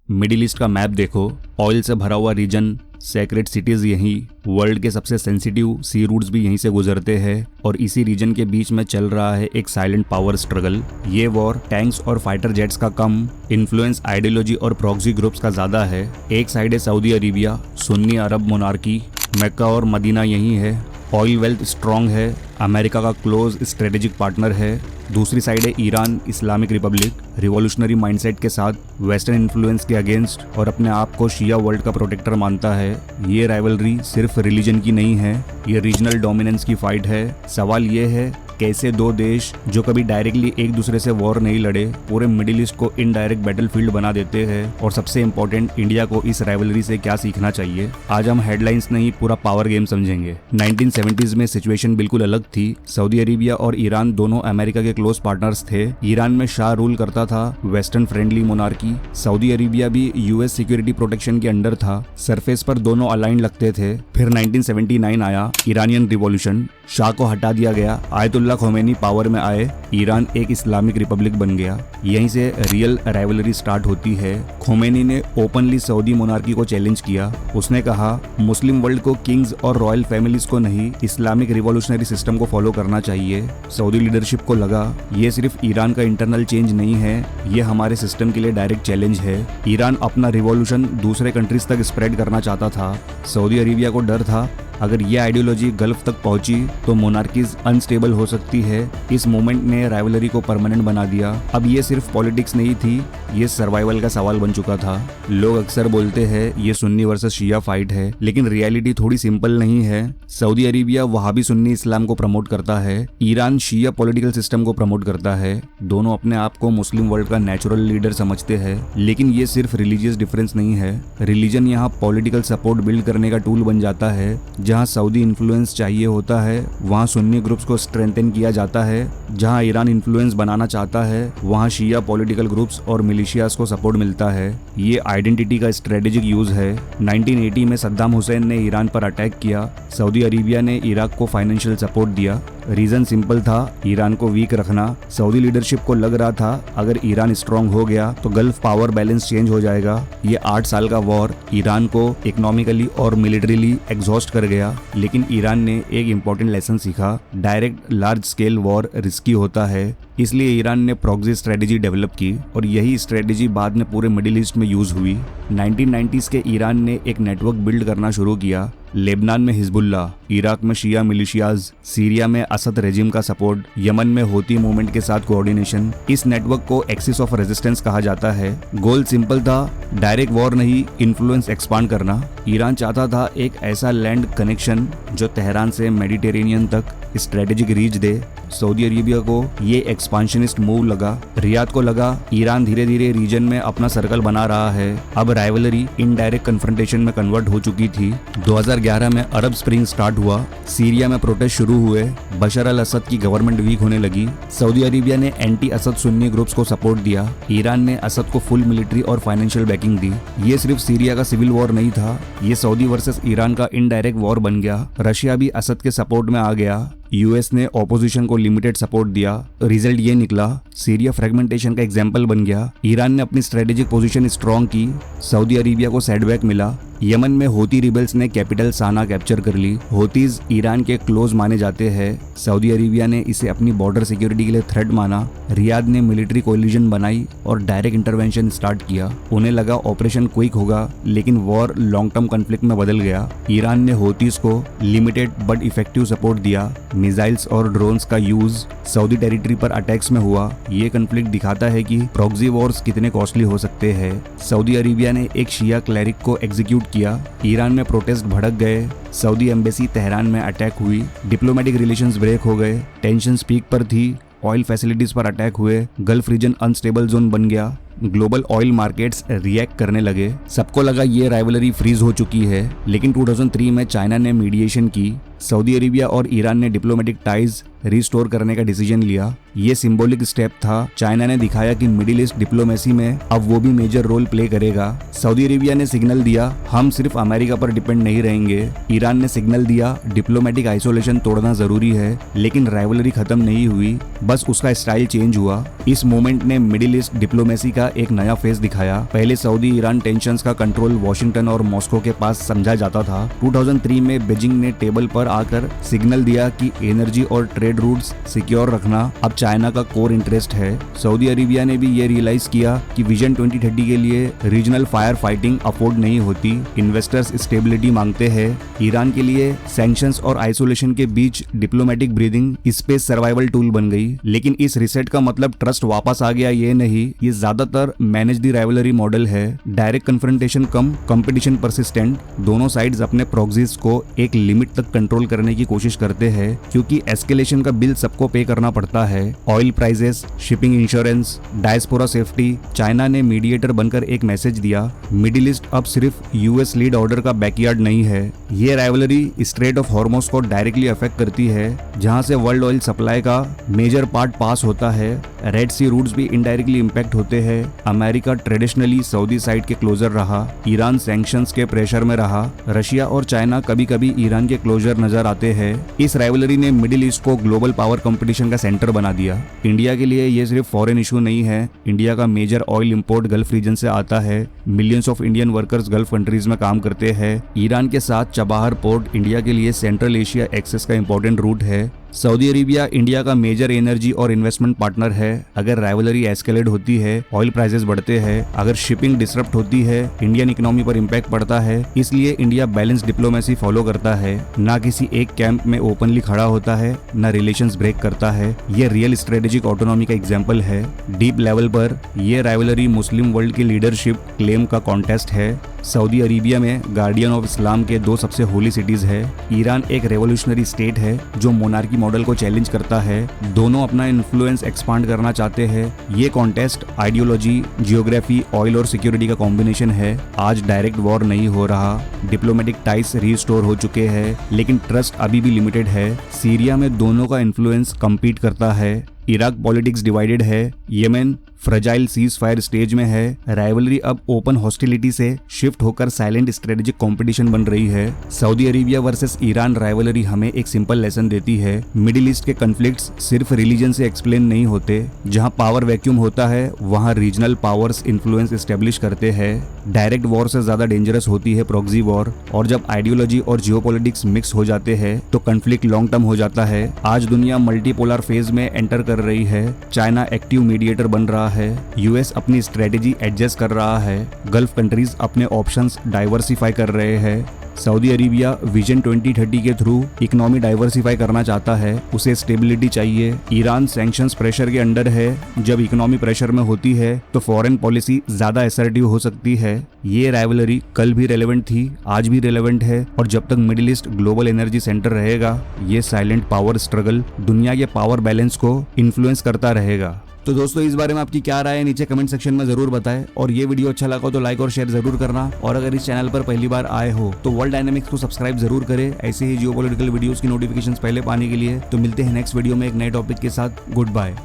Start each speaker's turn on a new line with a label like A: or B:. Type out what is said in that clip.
A: Middle east का map देखो, oil से भरा हुआ रीजन, सेक्रेट सिटीज यहीं, वर्ल्ड के सबसे सेंसिटिव सी रूट्स भी यहीं से गुजरते हैं और इसी रीजन के बीच में चल रहा है एक साइलेंट पावर स्ट्रगल। ये वॉर टैंक्स और फाइटर जेट्स का कम, इन्फ्लुएंस आइडियोलॉजी और प्रॉक्सी ग्रुप्स का ज्यादा है। एक साइड है सऊदी अरेबिया, सुन्नी अरब मोनार्की, मक्का और मदीना यहीं है, ऑयल वेल्थ स्ट्रॉन्ग है, अमेरिका का क्लोज स्ट्रेटेजिक पार्टनर है। दूसरी साइड है Iran Islamic Republic, revolutionary mindset के साथ, वेस्टर्न इन्फ्लुएंस के अगेंस्ट और अपने आप को शिया वर्ल्ड का प्रोटेक्टर मानता है। ये राइवलरी सिर्फ रिलीजन की नहीं है, ये रीजनल डोमिनेंस की फाइट है। सवाल ये है कैसे दो देश जो कभी डायरेक्टली एक दूसरे से वॉर नहीं लड़े पूरे मिडिल ईस्ट को इनडायरेक्ट बैटलफील्ड बना देते हैं, और सबसे इंपॉर्टेंट इंडिया को इस राइवलरी से क्या सीखना चाहिए। आज हम हेडलाइंस नहीं पूरा पावर गेम समझेंगे। 1970s में सिचुएशन बिल्कुल अलग थी। सऊदी अरेबिया और ईरान दोनों अमेरिका के क्लोज पार्टनर्स थे। ईरान में शाह रूल करता था, western friendly monarchy. Saudi Arabia भी यूएस सिक्योरिटी प्रोटेक्शन के अंडर था। सरफेस पर दोनों अलाइन लगते थे। फिर 1979 आया, ईरानियन रिवॉल्यूशन, शाह को हटा दिया गया, आयतुल्लाह खोमेनी पावर में आए, ईरान एक इस्लामिक रिपब्लिक बन गया। यहीं से रियल राइवलरी स्टार्ट होती है। खोमेनी ने ओपनली सऊदी मोनार्की को चैलेंज किया। उसने कहा मुस्लिम वर्ल्ड को किंग्स और रॉयल फैमिलीज को नहीं, इस्लामिक रिवॉल्यूशनरी सिस्टम को फॉलो करना चाहिए। सऊदी लीडरशिप को लगा ये सिर्फ ईरान का इंटरनल चेंज नहीं है, ये हमारे सिस्टम के लिए डायरेक्ट चैलेंज है। ईरान अपना रिवॉल्यूशन दूसरे कंट्रीज तक स्प्रेड करना चाहता था। सऊदी अरेबिया को डर था अगर ये आइडियोलॉजी गल्फ तक पहुंची तो मोनार्कीज अनस्टेबल हो सकती है। इस मोमेंट ने राइवलरी को परमानेंट बना दिया। अब ये सिर्फ पॉलिटिक्स नहीं थी, ये सर्वाइवल का सवाल बन चुका था। लोग अक्सर बोलते हैं ये सुन्नी वर्सेस शिया फाइट है, लेकिन रियलिटी थोड़ी सिंपल नहीं है। सऊदी अरेबिया वहाबी सुन्नी इस्लाम को प्रमोट करता है, ईरान शिया पॉलिटिकल सिस्टम को प्रमोट करता है। दोनों अपने आप को मुस्लिम वर्ल्ड का नेचुरल लीडर समझते हैं, लेकिन ये सिर्फ रिलीजियस डिफरेंस नहीं है। रिलीजन यहाँ पॉलिटिकल सपोर्ट बिल्ड करने का टूल बन जाता है। जहां सऊदी इन्फ्लुएंस चाहिए होता है वहां सुन्नी ग्रुप्स को स्ट्रेंथन किया जाता है। जहां ईरान इन्फ्लुएंस बनाना चाहता है वहां शिया पॉलिटिकल ग्रुप्स और मिलिशियाज को सपोर्ट मिलता है। ये आइडेंटिटी का स्ट्रेटेजिक यूज है। 1980 में सद्दाम हुसैन ने ईरान पर अटैक किया, सऊदी अरेबिया ने इराक को फाइनेंशियल सपोर्ट दिया। रीजन सिंपल था, ईरान को वीक रखना। सऊदी लीडरशिप को लग रहा था अगर ईरान स्ट्रांग हो गया तो गल्फ पावर बैलेंस चेंज हो जाएगा। ये 8 साल का वॉर ईरान को इकोनॉमिकली और मिलिट्रीली एग्जॉस्ट कर गया, लेकिन ईरान ने एक इम्पोर्टेंट लेसन सीखा, direct large scale war risky होता है। इसलिए ईरान ने प्रॉक्सी स्ट्रेटेजी डेवलप की और यही स्ट्रेटेजी बाद में पूरे मिडिल ईस्ट में यूज हुई। 1990s के ईरान ने एक नेटवर्क बिल्ड करना शुरू किया। लेबनान में हिजबुल्ला, इराक में शिया मिलिशियाज, सीरिया में असद रेजिम का सपोर्ट, यमन में होती मूवमेंट के साथ कोऑर्डिनेशन। इस नेटवर्क को एक्सिस ऑफ रेजिस्टेंस कहा जाता है। गोल सिंपल था, डायरेक्ट वॉर नहीं, इन्फ्लुएंस एक्सपांड करना। ईरान चाहता था एक ऐसा लैंड कनेक्शन जो तेहरान से मेडिटेरेनियन तक स्ट्रेटेजिक रीच दे। सऊदी अरेबिया को ये एक्सपांशनिस्ट मूव लगा। रियाद को लगा ईरान धीरे धीरे रीजन में अपना सर्कल बना रहा है। अब राइवलरी इनडायरेक्ट कन्फ्रंटेशन में कन्वर्ट हो चुकी थी। 2011 में अरब स्प्रिंग स्टार्ट हुआ, सीरिया में प्रोटेस्ट शुरू हुए, बशर अल असद की गवर्नमेंट वीक होने लगी। सऊदी अरेबिया ने एंटी असद सुन्नी ग्रुप्स को सपोर्ट दिया। ईरान ने असद को फुल मिलिट्री और फाइनेंशियल बैकिंग दी। ये सिर्फ सीरिया का सिविल वॉर नहीं था, ये सऊदी वर्सेस ईरान का इनडायरेक्ट वॉर बन गया। रशिया भी असद के सपोर्ट में आ गया। यूएस ने ऑपोजिशन को लिमिटेड सपोर्ट दिया। रिजल्ट ये निकला, सीरिया फ्रेगमेंटेशन का एग्जाम्पल बन गया। ईरान ने अपनी स्ट्रेटेजिक पोजीशन स्ट्रॉन्ग की, सऊदी अरेबिया को सेटबैक मिला। यमन में होती रिबेल्स ने कैपिटल साना कैप्चर कर ली। होतीज ईरान के क्लोज माने जाते हैं। सऊदी अरेबिया ने इसे अपनी बॉर्डर सिक्योरिटी के लिए थ्रेट माना। रियाद ने मिलिट्री कोलिजन बनाई और डायरेक्ट इंटरवेंशन स्टार्ट किया। उन्हें लगा ऑपरेशन क्विक होगा, लेकिन वॉर लॉन्ग टर्म कॉन्फ्लिक्ट में बदल गया। ईरान ने होतीज को लिमिटेड बट इफेक्टिव सपोर्ट दिया। मिसाइल्स और ड्रोन्स का यूज सऊदी टेरिटरी पर अटैक्स में हुआ। ये कॉन्फ्लिक्ट दिखाता है कि प्रॉक्सी वॉर्स कितने कॉस्टली हो सकते हैं। सऊदी अरेबिया ने एक शिया क्लैरिक को एग्जीक्यूट किया। ईरान में प्रोटेस्ट भड़क गए। सऊदी एम्बेसी तेहरान में अटैक हुई। डिप्लोमेटिक रिलेशंस ब्रेक हो गए। टेंशन पीक पर थी। ऑयल फैसिलिटीज पर अटैक हुए। गल्फ रीजन अनस्टेबल जोन बन गया। ग्लोबल ऑयल मार्केट्स रिएक्ट करने लगे। सबको लगा ये राइवलरी फ्रीज हो चुकी है, लेकिन 2003 में चाइना ने मीडिएशन की। सऊदी अरेबिया और ईरान ने डिप्लोमेटिक टाइज रिस्टोर करने का डिसीजन लिया। ये सिंबॉलिक स्टेप था। चाइना ने दिखाया कि मिडिल ईस्ट डिप्लोमेसी में अब वो भी मेजर रोल प्ले करेगा। सऊदी अरेबिया ने सिग्नल दिया हम सिर्फ अमेरिका पर डिपेंड नहीं रहेंगे। ईरान ने सिग्नल दिया डिप्लोमेटिक आइसोलेशन तोड़ना जरूरी है। लेकिन राइवलरी खत्म नहीं हुई, बस उसका स्टाइल चेंज हुआ। इस मोमेंट ने मिडिल ईस्ट डिप्लोमेसी का अरेबिया एक नया फेज दिखाया। पहले सऊदी ईरान टेंशंस का कंट्रोल वॉशिंगटन और मॉस्को के पास समझा जाता था। 2003 में बीजिंग ने टेबल पर आकर सिग्नल दिया कि एनर्जी और ट्रेड रूट्स सिक्योर रखना अब चाइना का कोर इंटरेस्ट है। सऊदी अरेबिया ने भी ये रियलाइज किया कि विजन 2030 के लिए रीजनल फायर फाइटिंग अफोर्ड नहीं होती, इन्वेस्टर्स स्टेबिलिटी मांगते हैं। ईरान के लिए सैंक्शंस और आइसोलेशन के बीच diplomatic breathing space survival tool बन गई। लेकिन इस रिसेट का मतलब ट्रस्ट वापस आ गया ये नहीं, ये ज्यादातर मैनेज द राइवलरी मॉडल है। डायरेक्ट कन्फ्रंटेशन कम, कंपटीशन परसिस्टेंट। दोनों साइड्स अपने प्रॉक्सीज को एक लिमिट तक कंट्रोल करने की कोशिश करते हैं, क्योंकि एस्केलेशन का बिल सबको पे करना पड़ता है। Oil prices, shipping insurance, diaspora safety. China ने मीडिएटर बनकर एक मैसेज दिया, मिडिल ईस्ट अब सिर्फ यूएस लीड ऑर्डर का बैकयार्ड नहीं है। ये राइवलरी स्ट्रेट ऑफ हॉर्मोज को डायरेक्टली अफेक्ट करती है, जहां से वर्ल्ड ऑयल सप्लाई का मेजर पार्ट पास होता है। रेड सी रूट्स भी इनडायरेक्टली इंपैक्ट होते हैं। अमेरिका ट्रेडिशनली सऊदी साइड के क्लोजर रहा, ईरान सैंक्शंस के प्रेशर में रहा। रशिया और चाइना कभी कभी ईरान के क्लोजर नजर आते हैं। इस राइवलरी ने मिडिल ईस्ट को ग्लोबल पावर कंपटीशन का सेंटर बना दिया। इंडिया के लिए ये सिर्फ फॉरेन इशू नहीं है। इंडिया का major oil import gulf region से आता है। Millions of Indian workers gulf countries में काम करते हैं। ईरान के साथ चबाहर पोर्ट इंडिया के लिए सेंट्रल एशिया एक्सेस का इंपॉर्टेंट रूट है। सऊदी अरेबिया इंडिया का मेजर एनर्जी और इन्वेस्टमेंट पार्टनर है। अगर राइवलरी एस्केलेट होती है, ऑयल प्राइसेस बढ़ते हैं, अगर शिपिंग डिसरप्ट होती है, इंडियन इकोनॉमी पर इम्पैक्ट पड़ता है। इसलिए इंडिया बैलेंस डिप्लोमेसी फॉलो करता है, ना किसी एक कैंप में ओपनली खड़ा होता है, ना रिलेशंस ब्रेक करता है। ये रियल स्ट्रेटेजिक ऑटोनॉमी का एग्जाम्पल है। डीप लेवल पर ये राइवलरी मुस्लिम वर्ल्ड की लीडरशिप क्लेम का कॉन्टेस्ट है। सऊदी अरेबिया में गार्डियन ऑफ इस्लाम के दो सबसे होली सिटीज है। ईरान एक रेवोल्यूशनरी स्टेट है जो मोनार्की मॉडल को चैलेंज करता है। दोनों अपना इन्फ्लुएंस एक्सपांड करना चाहते हैं। ये कॉन्टेस्ट आइडियोलॉजी, जियोग्राफी, ऑयल और सिक्योरिटी का कॉम्बिनेशन है। आज डायरेक्ट वॉर नहीं हो रहा, डिप्लोमेटिक टाइज रीस्टोर हो चुके हैं, लेकिन ट्रस्ट अभी भी लिमिटेड है। सीरिया में दोनों का इन्फ्लुएंस कम्पीट करता है। इराक पॉलिटिक्स डिवाइडेड है। Yemen fragile cease fire stage में है। राइवलरी अब ओपन हॉस्टिलिटी से शिफ्ट होकर साइलेंट स्ट्रेटेजिक कंपटीशन बन रही है। Saudi Arabia versus Iran rivalry हमें एक सिंपल लेसन देती है, मिडिल ईस्ट के कॉन्फ्लिक्ट्स सिर्फ रिलीजन से एक्सप्लेन नहीं होते। जहां पावर वैक्यूम होता है वहां रीजनल पावर्स इन्फ्लुएंस एस्टेब्लिश करते हैं। डायरेक्ट वॉर से ज्यादा डेंजरस होती है प्रॉक्सी वॉर, और जब आइडियोलॉजी और जियोपॉलिटिक्स मिक्स हो जाते हैं तो कॉन्फ्लिक्ट लॉन्ग टर्म हो जाता है। आज दुनिया मल्टीपोलर फेज में एंटर कर रही है। चाइना एक्टिव मीडिएटर बन रहा है, यूएस अपनी स्ट्रेटेजी एडजस्ट कर रहा है, गल्फ कंट्रीज अपने ऑप्शंस डाइवर्सिफाई कर रहे हैं। सऊदी अरेबिया विजन 2030 के थ्रू इकोनॉमी डाइवर्सिफाई करना चाहता है, उसे स्टेबिलिटी चाहिए। ईरान सैंक्शंस प्रेशर के अंडर है। जब इकोनॉमी प्रेशर में होती है तो फॉरेन पॉलिसी ज्यादा असर्टिव हो सकती है। ये राइवलरी कल भी रेलेवेंट थी, आज भी रेलेवेंट है, और जब तक middle east global energy centre रहेगा ये साइलेंट पावर स्ट्रगल दुनिया के पावर बैलेंस को इन्फ्लुएंस करता रहेगा। तो दोस्तों इस बारे में आपकी क्या राय है नीचे कमेंट सेक्शन में जरूर बताएं, और ये वीडियो अच्छा लगा तो लाइक और शेयर जरूर करना। और अगर इस चैनल पर पहली बार आए हो तो वर्ल्ड डायनामिक्स को सब्सक्राइब जरूर करें ऐसे ही जियोपॉलिटिकल वीडियोस की नोटिफिकेशंस पहले पाने के लिए। तो मिलते हैं नेक्स्ट वीडियो में एक नए टॉपिक के साथ। Good bye.